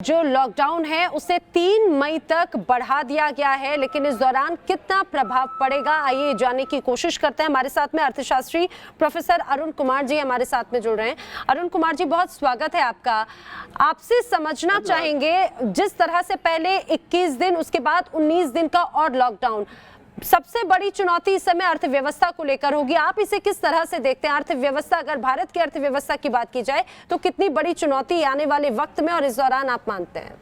जो लॉकडाउन है उसे 3 मई तक बढ़ा दिया गया है, लेकिन इस दौरान कितना प्रभाव पड़ेगा आइए जानने की कोशिश करते हैं। हमारे साथ में अर्थशास्त्री प्रोफेसर अरुण कुमार जी हमारे साथ में जुड़ रहे हैं। अरुण कुमार जी, बहुत स्वागत है आपका। आपसे समझना चाहेंगे, जिस तरह से पहले 21 दिन, उसके बाद 19 दिन का और लॉकडाउन, सबसे बड़ी चुनौती इस समय अर्थव्यवस्था को लेकर होगी। आप इसे किस तरह से देखते हैं? अर्थव्यवस्था, अगर भारत की अर्थव्यवस्था की बात की जाए तो कितनी बड़ी चुनौती आने वाले वक्त में और इस दौरान आप मानते हैं?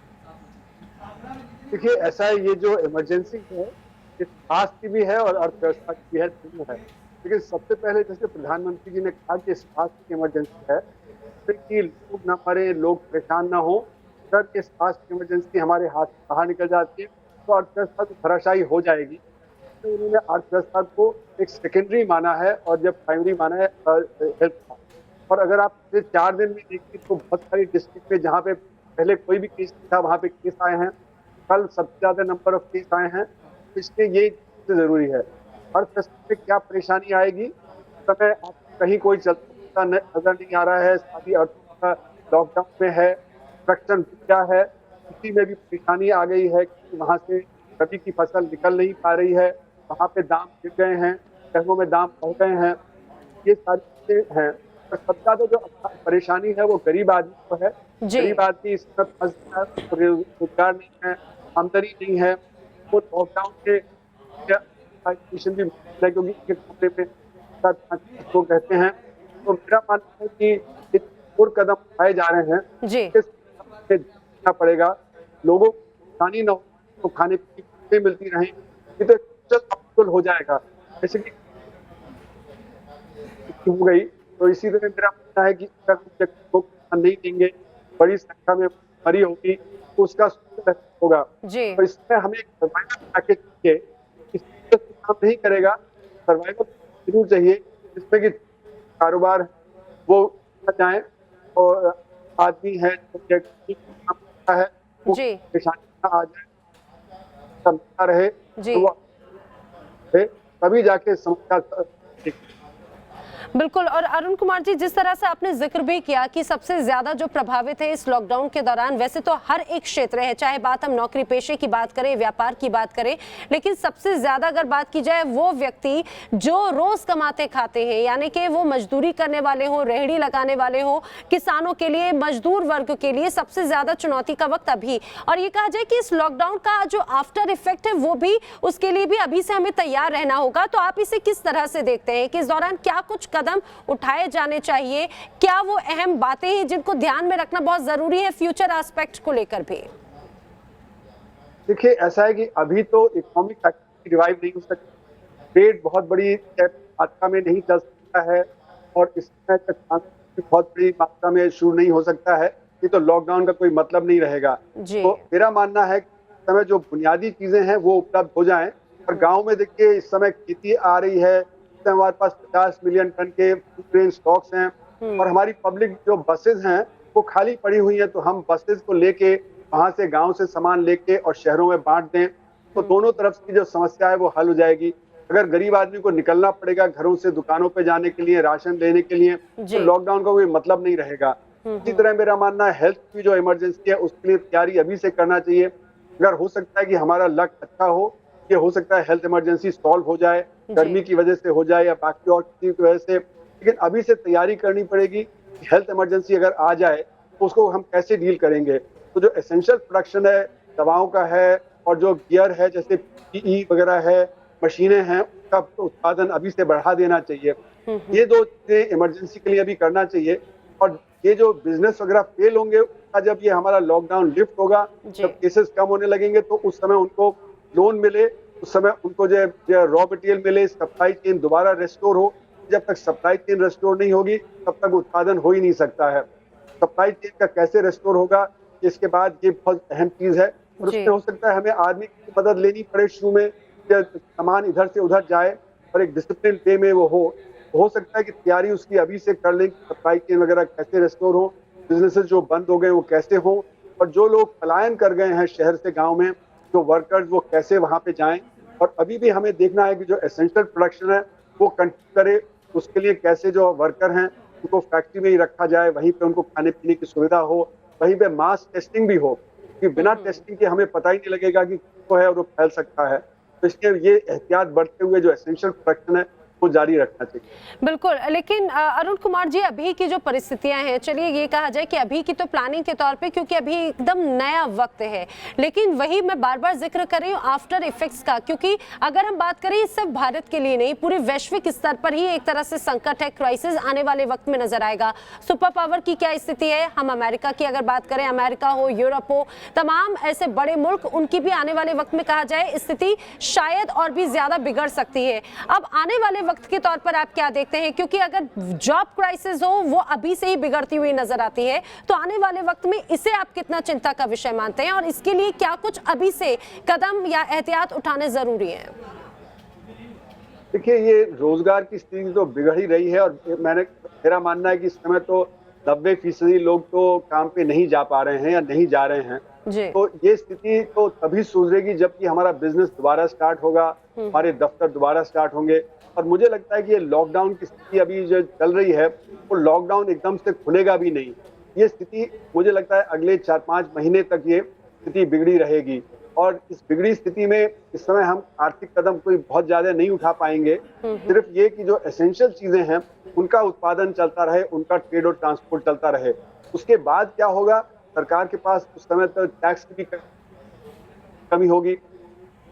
देखिए, ऐसा है, ये जो इमरजेंसी है ये स्वास्थ्य की भी है और अर्थव्यवस्था की भी है, दोनों है। लेकिन सबसे पहले जैसे प्रधानमंत्री जी ने कहा कि स्वास्थ्य की इमरजेंसी है, तो कि लोग ना मरे, लोग परेशान ना हो। अगर ये स्वास्थ्य की इमरजेंसी हमारे हाथ से बाहर निकल जाती है तो अर्थव्यवस्था तो धराशायी हो जाएगी। तो उन्होंने अर्थव्यवस्था को एक सेकेंडरी माना है और जब प्राइमरी माना है हेल्थ का। और अगर आप 4 दिन में देखिए तो बहुत सारी डिस्ट्रिक्ट में जहाँ पे पहले कोई भी केस नहीं था वहाँ पे केस आए हैं। कल सबसे ज्यादा नंबर ऑफ केस आए हैं, इसलिए ये जरूरी है। अर्थव्यवस्था में क्या परेशानी आएगी, समय कहीं कोई चलता नजर नहीं आ रहा है। सारी अर्थव्यवस्था लॉकडाउन में है, कंस्ट्रक्शन क्या है, इसी में भी परेशानी आ गई है कि वहाँ से रबी की फसल निकल नहीं पा रही है, वहाँ पे दाम गिर गए हैं, शहरों में दाम बढ़ गए हैं। ये सारी चीजें हैं। और सबसे ज्यादा जो परेशानी है वो गरीब आदमी को है। गरीब आदमी इसमें फंस गया, रोजगार नहीं है, आमदनी नहीं है। वो लॉकडाउन के भी क्योंकि कमरे में लोग रहते हैं। तो मेरा मानना है कि और कदम उठाए जा रहे हैं, देखना पड़ेगा। लोगों को आसानी न हो तो खाने पीने की चीजें मिलती रहें, ये तो हो जाएगा। जैसे कि हो गई, तो इसी तरह मेरा मानना है कि लोग नहीं देंगे, बड़ी संख्या में मरी होगी तो उसका होगा। तो इसमें हमें एक सर्वाइवल पैकेज चाहिए, इससे काम नहीं करेगा। सर्वाइवल जरूर चाहिए जिसमें कि कारोबार वो जाए और आदमी है वो परेशानी आ जाए, समझता रहे तो तभी जाके समस्या। बिल्कुल। और अरुण कुमार जी, जिस तरह से आपने जिक्र भी किया कि सबसे ज्यादा जो प्रभावित है इस लॉकडाउन के दौरान, वैसे तो हर एक क्षेत्र है, चाहे बात हम नौकरी पेशे की बात करें, व्यापार की बात करें, लेकिन सबसे ज्यादा अगर बात की जाए वो व्यक्ति जो रोज कमाते खाते हैं, यानी कि वो मजदूरी करने वाले हो, रेहड़ी लगाने वाले हो, किसानों के लिए, मजदूर वर्ग के लिए सबसे ज्यादा चुनौती का वक्त अभी। और ये कहा जाए कि इस लॉकडाउन का जो आफ्टर इफेक्ट है वो भी, उसके लिए भी अभी से हमें तैयार रहना होगा। तो आप इसे किस तरह से देखते हैं कि इस दौरान क्या कुछ कदम उठाए जाने चाहिए? क्या वो अहम बातें हैं जिनको ध्यान में रखना बहुत जरूरी है फ्यूचर एस्पेक्ट को लेकर भी? देखिए, ऐसा है कि अभी तो इकोनॉमिक एक्टिविटी रिवाइव नहीं हो सकती, ट्रेड बहुत बड़ी मात्रा में नहीं चल सकता है और इसमें बहुत बड़ी मात्रा में शुरू नहीं हो सकता है। ये तो लॉकडाउन का कोई मतलब नहीं रहेगा। तो मेरा मानना है कि इस समय जो बुनियादी चीजें हैं वो उपलब्ध हो जाएं। और गांव में देखिए इस समय खेती आ रही है, हमारे पास 50 मिलियन टन के ग्रेन स्टॉक्स हैं और हमारी पब्लिक जो बसेस हैं वो खाली पड़ी हुई हैं। तो हम बसेस को लेके वहां से गांव से सामान लेके और शहरों में बांट दें तो दोनों तरफ की जो समस्या है वो हल हो जाएगी। अगर गरीब आदमी को निकलना पड़ेगा घरों से दुकानों पे जाने के लिए, राशन लेने के लिए, तो लॉकडाउन का कोई मतलब नहीं रहेगा। इसी तरह मेरा मानना है हेल्थ की जो इमरजेंसी है उसके लिए तैयारी अभी से करना चाहिए। अगर हो सकता है कि हमारा लक अच्छा हो, ये हो सकता है हेल्थ इमरजेंसी सॉल्व हो जाए, गर्मी की वजह से हो जाए या बाकी और किसी की वजह से, लेकिन अभी से तैयारी करनी पड़ेगी। हेल्थ इमरजेंसी अगर आ जाए तो उसको हम कैसे डील करेंगे। तो जो एसेंशियल प्रोडक्शन है, दवाओं का है और जो गियर है जैसे पीपीई वगैरह है, मशीनें हैं, उसका उत्पादन अभी से बढ़ा देना चाहिए। ये 2 चीजें इमरजेंसी के लिए अभी करना चाहिए। और ये जो बिजनेस वगैरह फेल होंगे, जब ये हमारा लॉकडाउन लिफ्ट होगा, जब केसेस कम होने लगेंगे तो उस समय उनको लोन मिले, उस समय उनको जो रॉ मटेरियल मिले, सप्लाई चेन दोबारा रेस्टोर हो। जब तक सप्लाई चेन रेस्टोर नहीं होगी तब तक उत्पादन हो ही नहीं सकता है। सप्लाई चेन का कैसे रेस्टोर होगा, इसके बाद ये बहुत अहम चीज है। और उसमें हो सकता है हमें आदमी की मदद लेनी पड़े शुरू में, सामान इधर से उधर जाए और एक डिसिप्लिन वे में वो हो सकता है कि तैयारी उसकी अभी से कर लें, सप्लाई चेन वगैरह कैसे रेस्टोर हो, बिजनेसेस जो बंद हो गए वो कैसे हो, और जो लोग पलायन कर गए हैं शहर से गाँव में, जो वर्कर्स वो कैसे वहां पे जाएं। और अभी भी हमें देखना है कि जो एसेंशियल प्रोडक्शन है वो कंटिन्यू करे, उसके लिए कैसे जो वर्कर हैं उनको फैक्ट्री में ही रखा जाए, वहीं पे उनको खाने पीने की सुविधा हो, वहीं पे मास टेस्टिंग भी हो, कि बिना टेस्टिंग के हमें पता ही नहीं लगेगा कि किसको है और वो फैल सकता है। तो इसलिए ये एहतियात बरतते हुए जो एसेंशियल प्रोटेक्शन है वो जारी रखना चाहिए। बिल्कुल, लेकिन अरुण कुमार जी, अभी की जो परिस्थितियां हैं, चलिए ये कहा जाए कि अभी की तो प्लानिंग के तौर पे, क्योंकि अभी एकदम नया वक्त है, लेकिन वही मैं बार बार जिक्र कर रही हूँ आफ्टर इफेक्ट्स का, क्योंकि अगर हम बात करें सिर्फ भारत के लिए नहीं, पूरे वैश्विक स्तर पर ही एक तरह से संकट है, क्राइसिस आने वाले वक्त में नजर आएगा। सुपर पावर की क्या स्थिति है, हम अमेरिका की अगर बात करें, अमेरिका हो, यूरोप हो, तमाम ऐसे बड़े मुल्क, उनकी भी आने वाले वक्त में कहा जाए स्थिति शायद और भी ज्यादा बिगड़ सकती है। अब आने वाले वक्त के तौर पर आप क्या देखते हैं, क्योंकि अगर जॉब क्राइसिस हो वो अभी से ही बिगड़ती हुई नजर आती है, तो आने वाले वक्त में इसे आप कितना चिंता का विषय मानते हैं और इसके लिए क्या कुछ अभी से कदम या एहतियात उठाने जरूरी हैं? देखिए, ये रोजगार की स्थिति तो बिगड़ ही रही है और मेरा मानना है कि इस समय तो 90% लोग तो काम पे नहीं जा पा रहे हैं या नहीं जा रहे हैं। तो ये स्थिति तो तभी सुधरेगी जबकि हमारा बिजनेस दोबारा स्टार्ट होगा, हमारे दफ्तर दोबारा स्टार्ट होंगे। और मुझे लगता है कि ये लॉकडाउन की स्थिति अभी जो चल रही है, वो लॉकडाउन एकदम से खुलेगा भी नहीं। ये स्थिति मुझे लगता है अगले 4-5 महीने तक ये स्थिति बिगड़ी रहेगी और इस बिगड़ी स्थिति में इस समय हम आर्थिक कदम कोई बहुत ज्यादा नहीं उठा पाएंगे। सिर्फ ये कि जो एसेंशियल चीजें हैं उनका उत्पादन चलता रहे, उनका ट्रेड और ट्रांसपोर्ट चलता रहे। उसके बाद क्या होगा, सरकार के पास उस समय तो टैक्स की भी कमी होगी,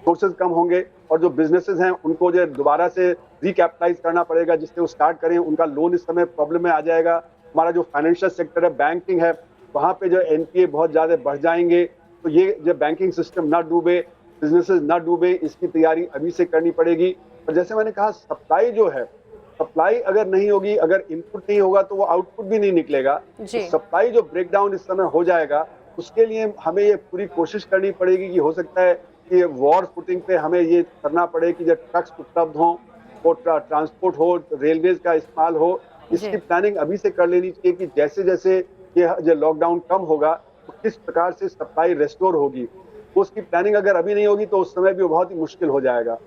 सोर्सेज कम होंगे और जो बिजनेसेस हैं उनको जो दोबारा से रिकैपिटलाइज करना पड़ेगा, जिससे वो स्टार्ट करें। उनका लोन इस समय प्रॉब्लम में आ जाएगा। हमारा जो फाइनेंशियल सेक्टर है, बैंकिंग है, वहाँ पे जो एनपीए बहुत ज्यादा बढ़ जाएंगे। तो ये जो बैंकिंग सिस्टम ना डूबे, बिजनेसेस ना डूबे, इसकी तैयारी अभी से करनी पड़ेगी। और जैसे मैंने कहा, सप्लाई जो है, सप्लाई अगर नहीं होगी, अगर इनपुट नहीं होगा तो वो आउटपुट भी नहीं निकलेगा। तो सप्लाई जो ब्रेकडाउन इस समय हो जाएगा, उसके लिए हमें ये पूरी कोशिश करनी पड़ेगी कि हो सकता है कि वॉर फुटिंग पे हमें ये करना पड़े कि जब ट्रक्स उपलब्ध हों और ट्रांसपोर्ट हो, रेलवेज का इस्तेमाल हो। इसकी प्लानिंग अभी से कर लेनी चाहिए कि जैसे जैसे ये लॉकडाउन कम होगा तो किस प्रकार से सप्लाई रेस्टोर होगी। उसकी प्लानिंग अगर अभी नहीं होगी तो उस समय भी बहुत ही मुश्किल हो जाएगा।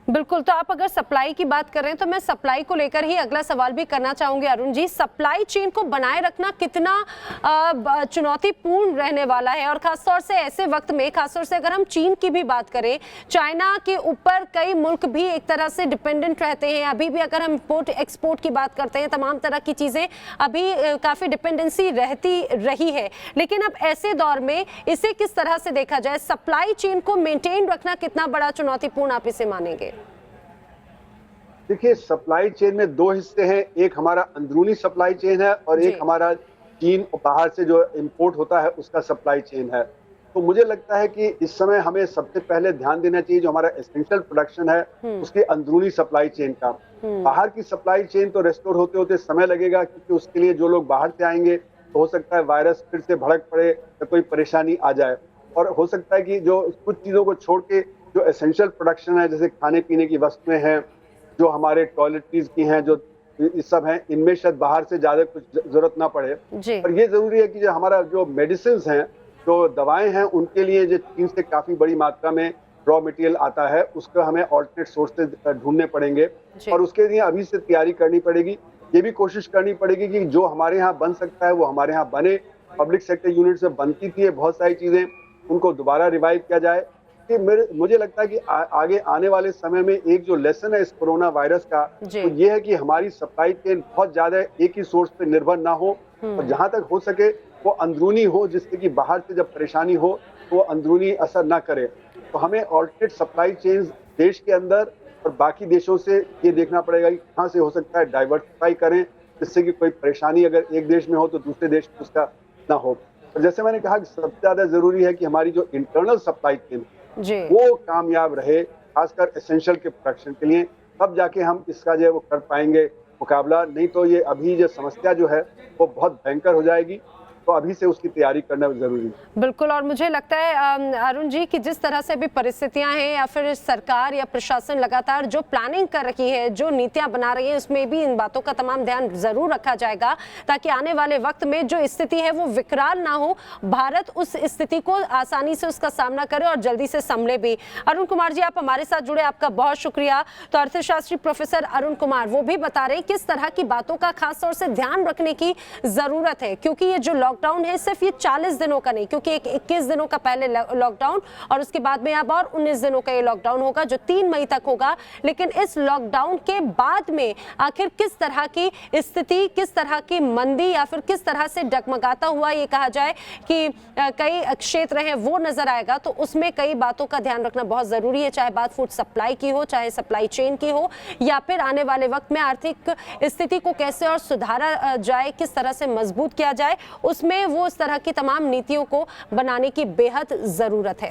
बिल्कुल, तो आप अगर सप्लाई की बात कर रहे हैं तो मैं सप्लाई को लेकर ही अगला सवाल भी करना चाहूंगी। अरुण जी, सप्लाई चेन को बनाए रखना कितना चुनौतीपूर्ण रहने वाला है और खासतौर से ऐसे वक्त में, खासतौर से अगर हम चीन की भी बात करें, चाइना के ऊपर कई मुल्क भी एक तरह से डिपेंडेंट रहते हैं। अभी भी अगर हम इम्पोर्ट एक्सपोर्ट की बात करते हैं, तमाम तरह की चीजें अभी काफी डिपेंडेंसी रहती रही है, लेकिन अब ऐसे दौर में इसे किस तरह से देखा जाए, सप्लाई चेन को मेंटेन रखना कितना बड़ा चुनौतीपूर्ण आप इसे मानेंगे? देखिए, सप्लाई चेन में दो हिस्से हैं, एक हमारा अंदरूनी सप्लाई चेन है और एक हमारा चीन और बाहर से जो इंपोर्ट होता है उसका सप्लाई चेन है। तो मुझे लगता है कि इस समय हमें सबसे पहले ध्यान देना चाहिए जो हमारा एसेंशियल प्रोडक्शन है उसके अंदरूनी सप्लाई चेन का। बाहर की सप्लाई चेन तो रेस्टोर होते होते समय लगेगा, क्योंकि उसके लिए जो लोग बाहर से आएंगे तो हो सकता है वायरस फिर से भड़क पड़े या कोई परेशानी आ जाए, और हो सकता है कि जो कुछ चीजों को छोड़ के जो एसेंशियल प्रोडक्शन है, जैसे खाने पीने की वस्तुएं हैं, जो हमारे टॉयलेटरीज की हैं, जो ये सब हैं, इनमें शायद बाहर से ज्यादा कुछ जरूरत ना पड़े। और ये जरूरी है कि जो हमारा जो मेडिसिन हैं, जो दवाएं हैं, उनके लिए जो चीन से काफी बड़ी मात्रा में रॉ मटेरियल आता है, उसका हमें ऑल्टरनेट सोर्सेज ढूंढने पड़ेंगे और उसके लिए अभी से तैयारी करनी पड़ेगी। ये भी कोशिश करनी पड़ेगी कि जो हमारे यहाँ बन सकता है वो हमारे यहाँ बने। पब्लिक सेक्टर यूनिट से बनती थी बहुत सारी चीजें, उनको दोबारा रिवाइव किया जाए। कि मुझे लगता है कि आगे आने वाले समय में एक जो लेसन है इस कोरोना वायरस का, तो ये है कि हमारी सप्लाई चेन बहुत ज्यादा एक ही सोर्स पे निर्भर ना हो और जहां तक हो सके वो अंदरूनी हो, जिससे कि बाहर से जब परेशानी हो तो वो अंदरूनी असर ना करे। तो हमें ऑल्टरनेट सप्लाई चेन देश के अंदर और बाकी देशों से ये देखना पड़ेगा कि कहाँ से हो सकता है डाइवर्सिफाई करें, जिससे कि कोई परेशानी अगर एक देश में हो तो दूसरे देश में उसका ना हो। और जैसे मैंने कहा कि सबसे ज्यादा जरूरी है कि हमारी जो इंटरनल सप्लाई चेन वो कामयाब रहे, खासकर एसेंशियल के प्रोडक्शन के लिए, तब जाके हम इसका जो है वो कर पाएंगे मुकाबला। नहीं तो ये अभी जो समस्या जो है वो बहुत भयंकर हो जाएगी, तो अभी से उसकी तैयारी करना जरूरी है। बिल्कुल, और मुझे लगता है अरुण जी कि जिस तरह से भी परिस्थितियां हैं या फिर सरकार या प्रशासन लगातार जो प्लानिंग कर रही है, जो नीतियां बना रही है, उसमें भी इन बातों का तमाम ध्यान जरूर रखा जाएगा ताकि आने वाले वक्त में जो स्थिति है वो विकराल ना हो, भारत उस स्थिति को आसानी से उसका सामना करे और जल्दी से संभले भी। अरुण कुमार जी, आप हमारे साथ जुड़े, आपका बहुत शुक्रिया। तो अर्थशास्त्री प्रोफेसर अरुण कुमार वो भी बता रहे किस तरह की बातों का खास तौर से ध्यान रखने की जरूरत है, क्योंकि ये जो लॉकडाउन लॉकडाउन है सिर्फ ये 40 दिनों का नहीं, क्योंकि एक 21 दिनों का पहले लॉकडाउन और उसके बाद में अब और 19 दिनों का ये लॉकडाउन होगा जो 3 मई तक होगा। लेकिन इस लॉकडाउन के बाद में आखिर किस तरह की स्थिति, किस तरह की मंदी या फिर किस तरह से डगमगाता हुआ ये कहा जाए कि कई क्षेत्र हैं वो नजर आएगा, तो उसमें कई बातों का ध्यान रखना बहुत जरूरी है, चाहे बात फूड सप्लाई की हो, चाहे सप्लाई चेन की हो, या फिर आने वाले वक्त में आर्थिक स्थिति को कैसे और सुधारा जाए, किस तरह से मजबूत किया जाए, उसमें वो इस तरह की तमाम नीतियों को बनाने की बेहद जरूरत है।